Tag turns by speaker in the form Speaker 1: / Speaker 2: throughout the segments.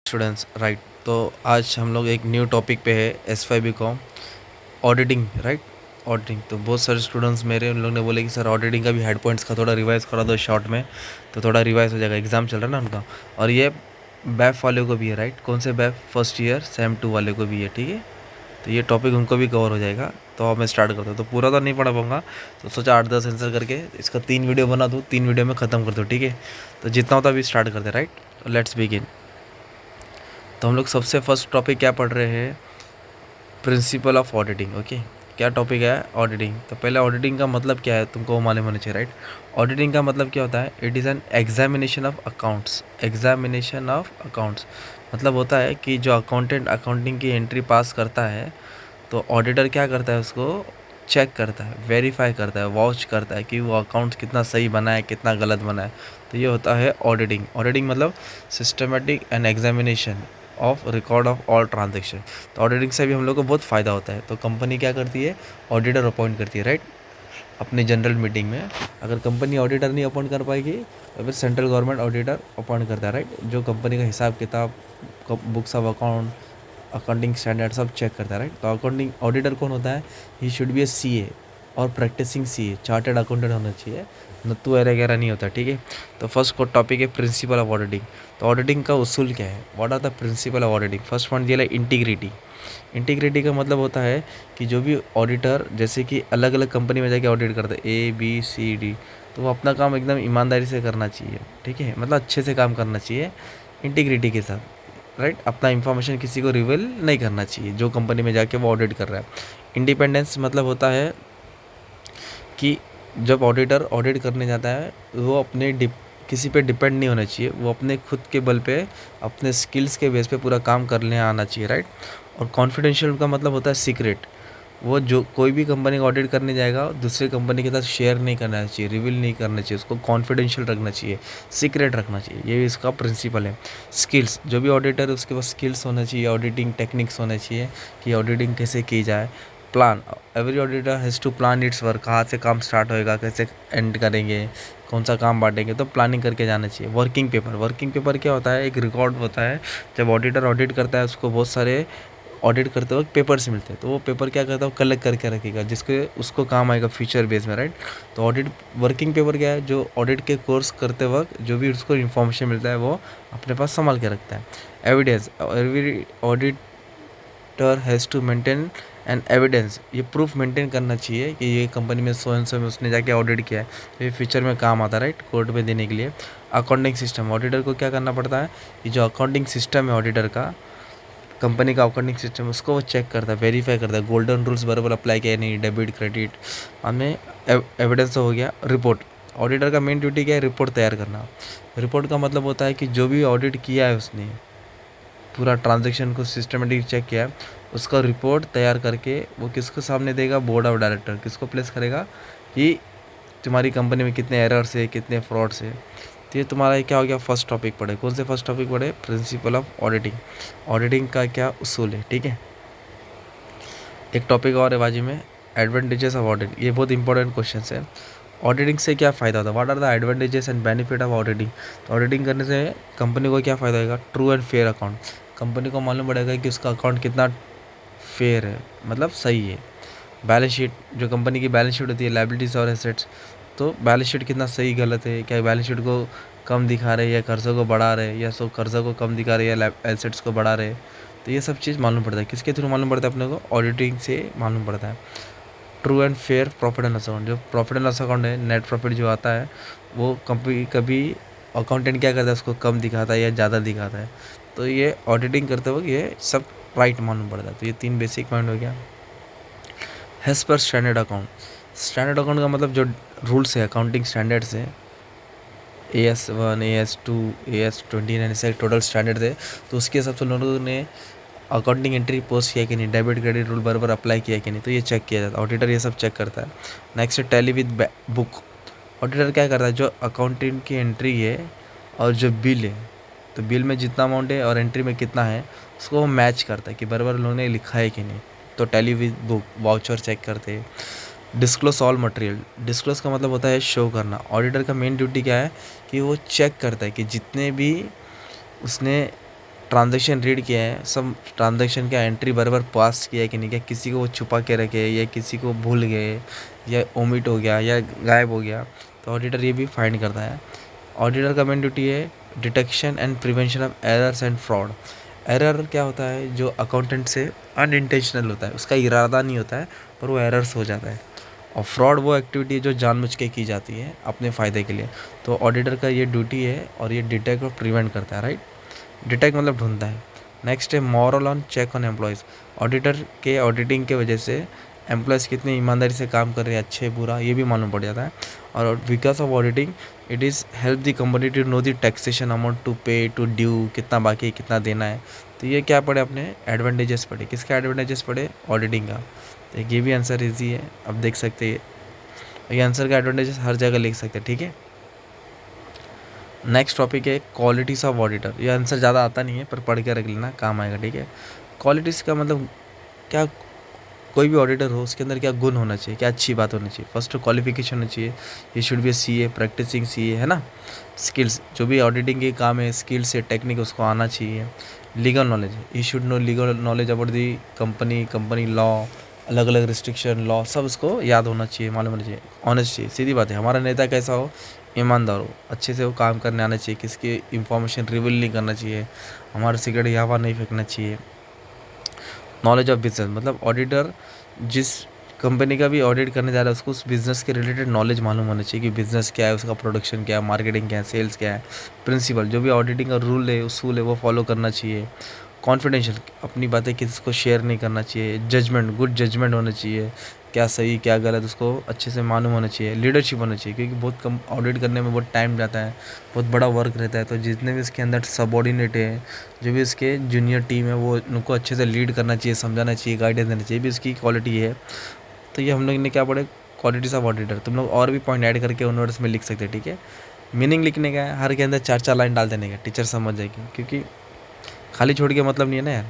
Speaker 1: Students right. तो आज हम लोग एक न्यू टॉपिक पे है S5 B.Com auditing right. Auditing तो बहुत सारे स्टूडेंट्स मेरे उन लोग ने बोले कि सर ऑडिटिंग का भी हेड पॉइंट्स का थोड़ा रिवाइज करा दो शॉर्ट में, तो थोड़ा रिवाइज हो जाएगा। एग्जाम चल रहा है ना उनका, और ये बैफ वाले को भी है राइट। कौन से बैफ? फर्स्ट ईयर सेम 2 वाले को भी है, ठीक है। तो ये टॉपिक उनको भी कवर हो जाएगा। तो अब मैं स्टार्ट करता हूँ। तो पूरा तो नहीं पढ़ा पाऊंगा, तो सोचा 8-10 आंसर करके इसका 3 वीडियो बना दूँ, 3 वीडियो में ख़त्म कर दूँ, ठीक है। तो जितना होता अभी स्टार्ट करते राइट। Let's begin. तो हम लोग सबसे फर्स्ट टॉपिक क्या पढ़ रहे हैं? Principal of auditing. ओके, क्या टॉपिक है? ऑडिटिंग। तो पहले ऑडिटिंग का मतलब क्या है तुमको मालूम होना चाहिए राइट। ऑडिटिंग का मतलब क्या होता है? It is an examination of accounts. Examination of accounts मतलब होता है कि जो अकाउंटेंट अकाउंटिंग की एंट्री पास करता है, तो ऑडिटर क्या करता है? उसको चेक करता है, वेरीफाई करता है, वॉच करता है कि वो अकाउंट्स कितना सही बना है, कितना गलत बना है। तो ये होता है ऑडिटिंग। ऑडिटिंग मतलब systematic and examination of record of all transaction. तो ऑडिटिंग से भी हम लोग को बहुत फ़ायदा होता है। तो कंपनी क्या करती है? ऑडिटर अपॉइंट करती है राइट, अपनी जनरल मीटिंग में। अगर कंपनी ऑडिटर नहीं अपॉइंट कर पाएगी तो फिर सेंट्रल गवर्नमेंट ऑडिटर अपॉइंट करता है राइट, जो कंपनी का हिसाब किताब, books of account, accounting standard सब चेक करता है राइट। तो अकाउंटिंग ऑडिटर कौन होता है? He should be A CA और प्रैक्टिसिंग CA, चार्टर्ड अकाउंटेंट होना चाहिए, नत्तू वगैरह नहीं होता, ठीक है। तो फर्स्ट को टॉपिक है प्रिंसिपल ऑफ ऑडिटिंग। तो ऑडिटिंग का उसूल क्या है? What are the principle of auditing? First point दिया है इंटीग्रिटी। इंटीग्रिटी का मतलब होता है कि जो भी ऑडिटर, जैसे कि अलग अलग कंपनी में जाके ऑडिट करते हैं ABCD, तो वो अपना काम एकदम ईमानदारी से करना चाहिए, ठीक है। मतलब अच्छे से काम करना चाहिए इंटीग्रिटी के साथ राइट। अपना इंफॉर्मेशन किसी को रिवील नहीं करना चाहिए जो कंपनी में जाके वो ऑडिट कर रहा है। इंडिपेंडेंस मतलब होता है कि जब ऑडिटर ऑडिट करने जाता है, वो अपने किसी पे डिपेंड नहीं होना चाहिए, वो अपने खुद के बल पे, अपने स्किल्स के बेस पे पूरा काम करने आना चाहिए राइट। और कॉन्फिडेंशियल का मतलब होता है सीक्रेट। वो जो कोई भी कंपनी का ऑडिट करने जाएगा, दूसरी कंपनी के साथ शेयर नहीं करना चाहिए, रिवील नहीं करना चाहिए, उसको कॉन्फिडेंशियल रखना चाहिए, सीक्रेट रखना चाहिए। ये इसका प्रिंसिपल है। स्किल्स, जो भी ऑडिटर है उसके पास स्किल्स होना चाहिए, ऑडिटिंग टेक्निक्स होने चाहिए कि ऑडिटिंग कैसे की जाए। Plan, every auditor has to plan its work. कहाँ से काम स्टार्ट होएगा, कैसे एंड करेंगे, कौन सा काम बांटेंगे, तो प्लानिंग करके जाना चाहिए। वर्किंग पेपर, वर्किंग पेपर क्या होता है? एक रिकॉर्ड होता है। जब ऑडिटर ऑडिट करता है, उसको बहुत सारे ऑडिट करते वक्त पेपर्स मिलते हैं, तो वो पेपर क्या करता है? वो कलेक्ट करके रखेगा, जिसके उसको काम आएगा फ्यूचर बेस में राइट। तो ऑडिट वर्किंग पेपर क्या है? जो ऑडिट के कोर्स करते वक्त जो भी उसको इन्फॉर्मेशन मिलता है, वो अपने पास संभाल के रखता है। Evidence, every auditor has to maintain and evidence. ये प्रूफ मेंटेन करना चाहिए कि ये कंपनी में सो एंड सो में उसने जाके ऑडिट किया है, तो ये फ्यूचर में काम आता है राइट, कोर्ट में देने के लिए। अकाउंटिंग सिस्टम, ऑडिटर को क्या करना पड़ता है कि जो अकाउंटिंग सिस्टम है ऑडिटर का, कंपनी का अकाउंटिंग सिस्टम, उसको वो चेक करता है, वेरीफाई करता है गोल्डन रूल्स बराबर अप्लाई किया नहीं, डेबिट क्रेडिट हमें। एविडेंस हो गया। रिपोर्ट, ऑडिटर का मेन ड्यूटी क्या है? रिपोर्ट तैयार करना। रिपोर्ट का मतलब होता है कि जो भी ऑडिट किया है उसने, पूरा ट्रांजैक्शन को सिस्टमेटिक चेक किया है, उसका रिपोर्ट तैयार करके वो किसको सामने देगा? Board of director. किसको प्लेस करेगा कि तुम्हारी कंपनी में कितने एरर्स है, कितने फ्रॉड्स है। तो ये तुम्हारा क्या हो गया? फर्स्ट टॉपिक पढ़े। कौन से फर्स्ट टॉपिक पढ़े? Principal of auditing. ऑडिटिंग का क्या उसूल है, ठीक है। एक टॉपिक और है बाजू में, एडवांटेजेस ऑफ ऑडिट। ये बहुत इंपॉर्टेंट क्वेश्चन है। ऑडिटिंग से क्या फ़ायदा होता है? What are the advantages and benefit of auditing? तो ऑडिटिंग करने से कंपनी को क्या फ़ायदा होगा? True and fair account. Company को मालूम पड़ेगा कि उसका अकाउंट कितना फेयर है, मतलब सही है। बैलेंस शीट, जो कंपनी की बैलेंस शीट होती है, लाइबिलिटीज़ और एसेट्स, तो बैलेंस शीट कितना सही गलत है, क्या बैलेंस शीट को कम दिखा रहे, या कर्ज़ों को बढ़ा रहे, या सो कर्ज़ों को कम दिखा रहे, या एसेट्स को बढ़ा रहे। तो ये सब चीज़ मालूम पड़ता है। किसके थ्रू मालूम पड़ता है? अपने को ऑडिटिंग से मालूम पड़ता है। True and fair profit and loss account, जो प्रॉफिट एंड लॉस अकाउंट है, नेट प्रॉफिट जो आता है, वो कभी कभी अकाउंटेंट क्या करता है? उसको कम दिखाता है या ज़्यादा दिखाता है। तो ये ऑडिटिंग करते वक्त ये सब राइट मालूम पड़ता है। तो ये 3 बेसिक पॉइंट हो गया। हैज़ पर स्टैंडर्ड अकाउंट। स्टैंडर्ड अकाउंट का मतलब जो रूल्स है, अकाउंटिंग स्टैंडर्ड्स है, AS1, AS2, AS29, ऐसे टोटल स्टैंडर्ड है। तो उसके हिसाब से लोगों ने अकाउंटिंग एंट्री पोस्ट किया कि नहीं, डेबिट क्रेडिट रूल बराबर अप्लाई किया कि नहीं, तो ये चेक किया जाता है। ऑडिटर ये सब चेक करता है। नेक्स्ट है टैली विद बुक। ऑडिटर क्या करता है? जो अकाउंटेंट की एंट्री है और जो बिल है, तो बिल में जितना अमाउंट है और एंट्री में कितना है, उसको वो मैच करता है कि बराबर लोगों ने लिखा है कि नहीं। तो tally with book, voucher check करते हैं। Disclose all material. डिस्क्लोज का मतलब होता है शो करना। ऑडिटर का मेन ड्यूटी क्या है कि वो चेक करता है कि जितने भी उसने ट्रांजैक्शन रीड किया है, सब ट्रांजैक्शन का एंट्री बराबर पास किया है कि नहीं किया, किसी को वो छुपा के रखे या किसी को भूल गए या ओमिट हो गया या गायब हो गया, तो ऑडिटर ये भी फाइंड करता है। ऑडिटर का मेन ड्यूटी है detection and prevention of errors and fraud. Error क्या होता है, जो अकाउंटेंट से अनइंटेंशनल होता है, उसका इरादा नहीं होता है पर वो एरर्स हो जाता है। और फ्रॉड वो एक्टिविटी है जो जानबूझ के की जाती है अपने फ़ायदे के लिए। तो ऑडिटर का ये ड्यूटी है और ये डिटेक्ट और प्रिवेंट करता है, राइट। डिटेक्ट मतलब ढूंढता है। नेक्स्ट है moral on check on employees. Auditor के ऑडिटिंग के वजह से एम्प्लॉयज़ कितनी ईमानदारी से काम कर रहे हैं, अच्छे बुरा, ये भी मालूम पड़ जाता है। और because of auditing it is help the company to know the taxation amount to pay to due, कितना बाकी कितना देना है। तो ये क्या पढ़े अपने एडवांटेजेस पढ़े, किसका एडवांटेजेस पढ़े, ऑडिटिंग का। तो ये भी आंसर ईजी है, अब देख सकते हैं ये आंसर का एडवांटेजेस हर जगह लिख सकते हैं, ठीक है। नेक्स्ट टॉपिक है क्वालिटीज़ ऑफ ऑडिटर। ये आंसर ज़्यादा आता नहीं है पर पढ़ के रख लेना, काम आएगा, ठीक है। क्वालिटीज़ का मतलब क्या, कोई भी ऑडिटर हो उसके अंदर क्या गुण होना चाहिए, क्या अच्छी बात होनी चाहिए। फर्स्ट क्वालिफिकेशन होनी चाहिए, ये should be CA practising CA, है ना। स्किल्स, जो भी ऑडिटिंग के काम है स्किल्स से टेक्निक उसको आना चाहिए। लीगल नॉलेज, ये should know legal knowledge about the company law, अलग अलग रिस्ट्रिक्शन लॉ, सब उसको याद होना चाहिए, मालूम होना चाहिए। ऑनेस्ट चाहिए, सीधी बात है, हमारा नेता कैसा हो, ईमानदार हो, अच्छे से वो काम करने आना चाहिए, किसकी इंफॉर्मेशन रिवील नहीं करना चाहिए, हमारा सिगरेट यहाँ नहीं फेंकना चाहिए। नॉलेज ऑफ बिजनेस, मतलब ऑडिटर जिस कंपनी का भी ऑडिट करने जा रहा है उसको उस बिज़नेस के रिलेटेड नॉलेज मालूम होना चाहिए कि बिज़नेस क्या है, उसका प्रोडक्शन क्या है, मार्केटिंग क्या है, सेल्स क्या है। प्रिंसिपल, जो भी ऑडिटिंग का रूल है उसूल है वो फॉलो करना चाहिए। कॉन्फिडेंशियल, अपनी बातें किसी को शेयर नहीं करना चाहिए। जजमेंट, गुड जजमेंट होना चाहिए, क्या सही क्या गलत उसको अच्छे से मालूम होना चाहिए। लीडरशिप होना चाहिए, क्योंकि बहुत कम ऑडिट करने में बहुत टाइम जाता है, बहुत बड़ा वर्क रहता है, तो जितने भी इसके अंदर सबॉर्डिनेट है, जो भी इसके जूनियर टीम है, वो उनको अच्छे से लीड करना चाहिए, समझाना चाहिए, गाइडेंस देना चाहिए, भी इसकी क्वालिटी है। तो ये हम लोग ने क्या पढ़े, क्वालिटीज़ ऑफ ऑडिटर। तुम लोग और भी पॉइंट ऐड करके उन वर्ड्स में लिख सकते हैं, ठीक है। मीनिंग लिखने का है, हर के अंदर 4-4 लाइन डाल देने का, टीचर समझ जाएगी, क्योंकि खाली छोड़ के मतलब नहीं है ना यार।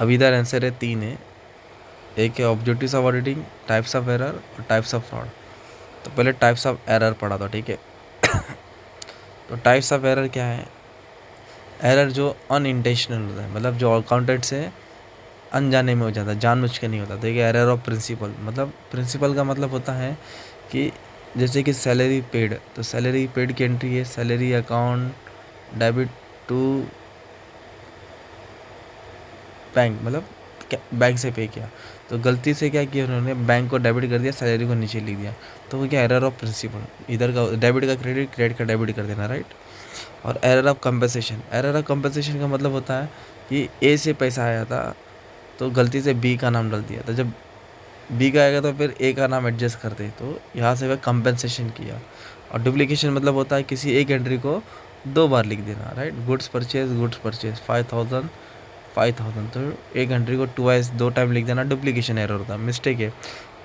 Speaker 1: अब इधर आंसर है 3 है, एक है objectives of auditing, types of error और टाइप्स ऑफ फ्रॉड। तो पहले टाइप्स ऑफ एरर पढ़ा था, ठीक है। तो टाइप्स ऑफ एरर क्या है, एरर जो अनइंटेंशनल होता है, मतलब जो अकाउंटेंट से अनजाने में हो जाता है, जानबूझ के नहीं होता। तो ये एरर ऑफ प्रिंसिपल, मतलब प्रिंसिपल का मतलब होता है कि जैसे कि सैलरी पेड, तो सैलरी पेड की एंट्री है salary account debit to bank, मतलब बैंक से पे किया, तो गलती से क्या किया उन्होंने, बैंक को डेबिट कर दिया, सैलरी को नीचे लिख दिया, तो वो क्या एरर ऑफ प्रिंसिपल, इधर का डेबिट का क्रेडिट, क्रेडिट का डेबिट कर देना, राइट। और error of compensation, error of compensation का मतलब होता है कि ए से पैसा आया था तो गलती से बी का नाम डाल दिया, तो जब बी का आएगा तो फिर ए का नाम एडजस्ट करते, तो यहाँ से वह कंपनसेशन किया। और डुप्लीकेशन मतलब होता है किसी एक एंट्री को 2 बार लिख देना, राइट। गुड्स परचेज 5,000, तो एक एंट्री को ट्वाइस 2 टाइम लिख देना, डुप्लीकेशन एरर होता है, मिस्टेक है।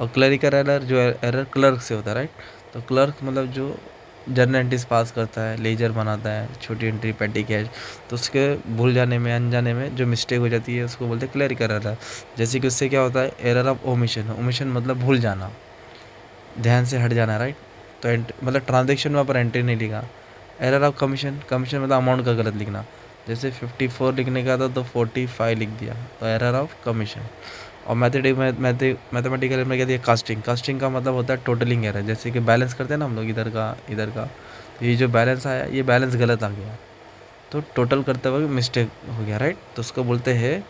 Speaker 1: और क्लरिकल एरर, जो एरर क्लर्क से होता है, राइट। तो क्लर्क मतलब जो जर्नल एंट्रीज पास करता है, लेजर बनाता है, छोटी एंट्री पेटी कैश, तो उसके भूल जाने में अनजाने में जो मिस्टेक हो जाती है उसको बोलते हैं क्लरिकल एरर। जैसे कि उससे क्या होता है, एरर ऑफ ओमिशन, ओमिशन मतलब भूल जाना, ध्यान से हट जाना, राइट। तो मतलब ट्रांजेक्शन में पर एंट्री नहीं लिखा। एरर ऑफ कमीशन, कमीशन मतलब अमाउंट का गलत लिखना, जैसे 54 लिखने का था तो 45 लिख दिया, तो एरर ऑफ कमीशन। और मैथमेटिकल में क्या दिया, कास्टिंग, कास्टिंग का मतलब होता है टोटलिंग एरर, जैसे कि बैलेंस करते हैं ना हम लोग इधर का, तो ये जो बैलेंस आया ये बैलेंस गलत आ गया, तो टोटल करते वक्त मिस्टेक हो गया, राइट। तो उसको बोलते हैं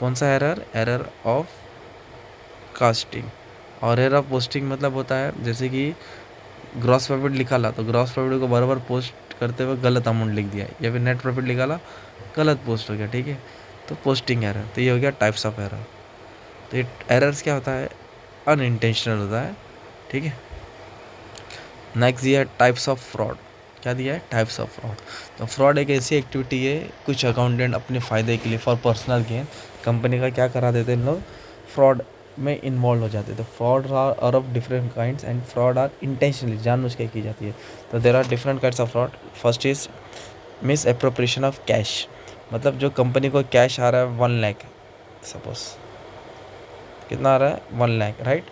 Speaker 1: कौन सा एरर, एरर ऑफ कास्टिंग। और एरर ऑफ पोस्टिंग मतलब होता है जैसे कि ग्रॉस प्रॉफिट निकाला तो ग्रॉस प्रॉफिट को बराबर पोस्ट करते हुए गलत अमाउंट लिख दिया, या फिर नेट प्रॉफिट निकाला गलत पोस्ट हो गया, ठीक है। तो पोस्टिंग एरर, तो ये हो गया टाइप्स ऑफ एरर। तो ये एरर्स क्या होता है, अनइंटेंशनल होता है, ठीक है। नेक्स्ट दिया है टाइप्स ऑफ फ्रॉड, क्या दिया है, टाइप्स ऑफ फ्रॉड। तो फ्रॉड एक ऐसी एक्टिविटी है, कुछ अकाउंटेंट अपने फ़ायदे के लिए फॉर पर्सनल गेन कंपनी का क्या करा देते हैं लोग, फ्रॉड में इन्वॉल्व हो जाते हैं। तो fraud are of different kinds and fraud are intentionally, जानबूझ के की जाती है। तो there are different kinds of fraud. First is misappropriation of cash, मतलब जो कंपनी को कैश आ रहा है 1 लाख, सपोज कितना आ रहा है 1 लाख, राइट।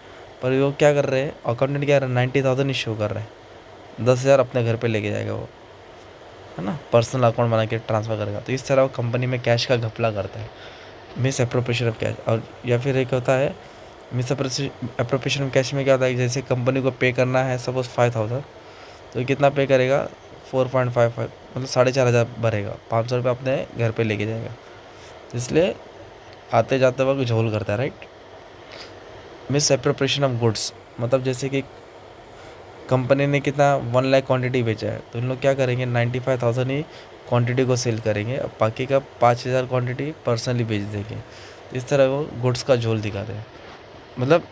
Speaker 1: पर वो क्या कर रहे हैं, अकाउंटेंट क्या कर रहा है 90,000 ही शो कर रहे हैं, 10,000 अपने घर पे लेके जाएगा वो, है ना, पर्सनल अकाउंट बना के ट्रांसफ़र करेगा। तो इस तरह वो कंपनी में कैश का घपला करता है, मिस अप्रोप्रिएशन ऑफ कैश। और या फिर एक होता है मिस अप्रोप्रिएशन ऑफ कैश में क्या होता है, जैसे कंपनी को पे करना है सपोज़ 5000, तो कितना पे करेगा 4.55, मतलब 4500 भरेगा, 500 रुपये अपने घर पे लेके जाएगा। तो इसलिए आते जाते वक्त झोल करता है, right. Miss appropriation of goods, मतलब जैसे कि कंपनी ने कितना 1 लाख क्वांटिटी बेचा है, तो इन लोग क्या करेंगे 95,000 ही क्वांटिटी को सेल करेंगे, अब बाकी का 5000 क्वांटिटी पर्सनली बेच देंगे। इस तरह वो गुड्स का झोल दिखाते हैं, मतलब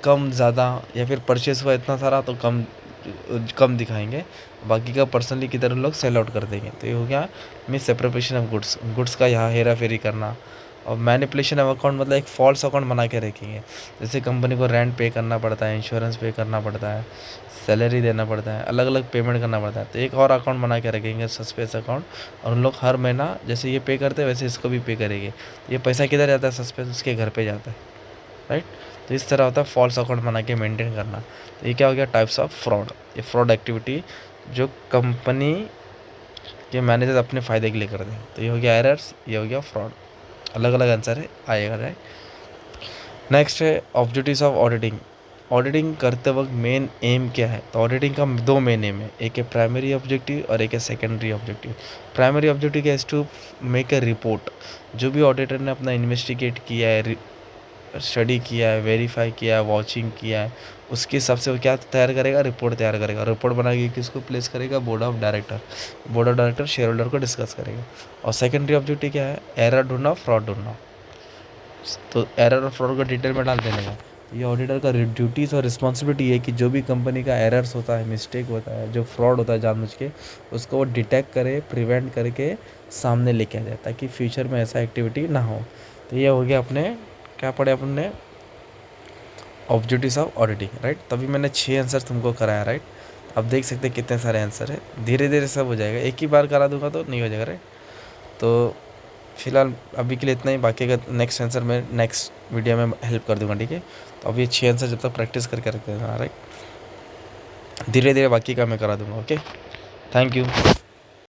Speaker 1: कम ज़्यादा, या फिर परचेस हुआ इतना सारा तो कम कम दिखाएंगे, बाकी का पर्सनली की तरह लोग सेल आउट कर देंगे। तो ये हो गया miss appropriation of goods, goods का यहाँ हेरा फेरी करना। और मैनिपुलेशन ऑफ अकाउंट मतलब एक फॉल्स अकाउंट बना के रखेंगे, जैसे कंपनी को रेंट पे करना पड़ता है, इंश्योरेंस पे करना पड़ता है, सैलरी देना पड़ता है, अलग अलग पेमेंट करना पड़ता है। तो एक और अकाउंट बना के रखेंगे सस्पेंस अकाउंट, और उन लोग हर महीना जैसे ये पे करते हैं वैसे इसको भी पे करेंगे। ये पैसा किधर जाता है, सस्पेंस उसके घर पे जाता है, राइट। तो इस तरह होता है फॉल्स अकाउंट बना के मेंटेन करना। तो ये क्या हो गया, टाइप्स ऑफ फ्रॉड। ये फ्रॉड एक्टिविटी जो कंपनी के मैनेजर अपने फ़ायदे के लिए करते हैं। तो ये हो गया एरर्स, ये हो गया फ्रॉड। अलग अलग आंसर है आएगा, राइट। नेक्स्ट है ऑब्जेक्टिव्स ऑफ ऑडिटिंग। ऑडिटिंग करते वक्त मेन एम क्या है, तो ऑडिटिंग का 2 मेन एम है, एक है प्राइमरी ऑब्जेक्टिव और एक है secondary objective. Primary objective is to make a report, जो भी ऑडिटर ने अपना इन्वेस्टिगेट किया है, स्टडी किया है, वेरीफाई किया है, वॉचिंग किया है, उसके हिसाब से वो क्या तैयार करेगा, रिपोर्ट तैयार करेगा। रिपोर्ट बना के किसको प्लेस करेगा, board of director. Board of director share holder को डिस्कस करेगा। और सेकेंडरी ऑब्जेक्टिव क्या है, एरर ढूंढना, फ्रॉड ढूंढना। तो एरर और फ्रॉड को डिटेल में डाल देने का। ये ऑडिटर का ड्यूटीज़ और रिस्पॉन्सिबिलिटी है कि जो भी कंपनी का एरर्स होता है, मिस्टेक होता है, जो फ्रॉड होता है जानबूझ के, उसको वो डिटेक्ट करे, प्रिवेंट करके सामने लेके आ जाए, ताकि फ्यूचर में ऐसा एक्टिविटी ना हो। तो ये हो गया अपने क्या पढ़े अपने, ऑब्जेक्टिव्स ऑफ ऑडिटिंग, राइट। तभी मैंने 6 आंसर तुमको कराया, राइट। अब देख सकते हैं कितने सारे आंसर है, धीरे धीरे सब हो जाएगा, एक ही बार करा दूंगा तो नहीं हो जाएगा, राइट। तो फिलहाल अभी के लिए इतना ही, बाकी का नेक्स्ट आंसर मैं नेक्स्ट वीडियो में हेल्प कर दूंगा, ठीक है। तो अभी 6 आंसर जब तक प्रैक्टिस करके रख देना, राइट। धीरे धीरे बाकी का मैं करा दूंगा, ओके। Thank you.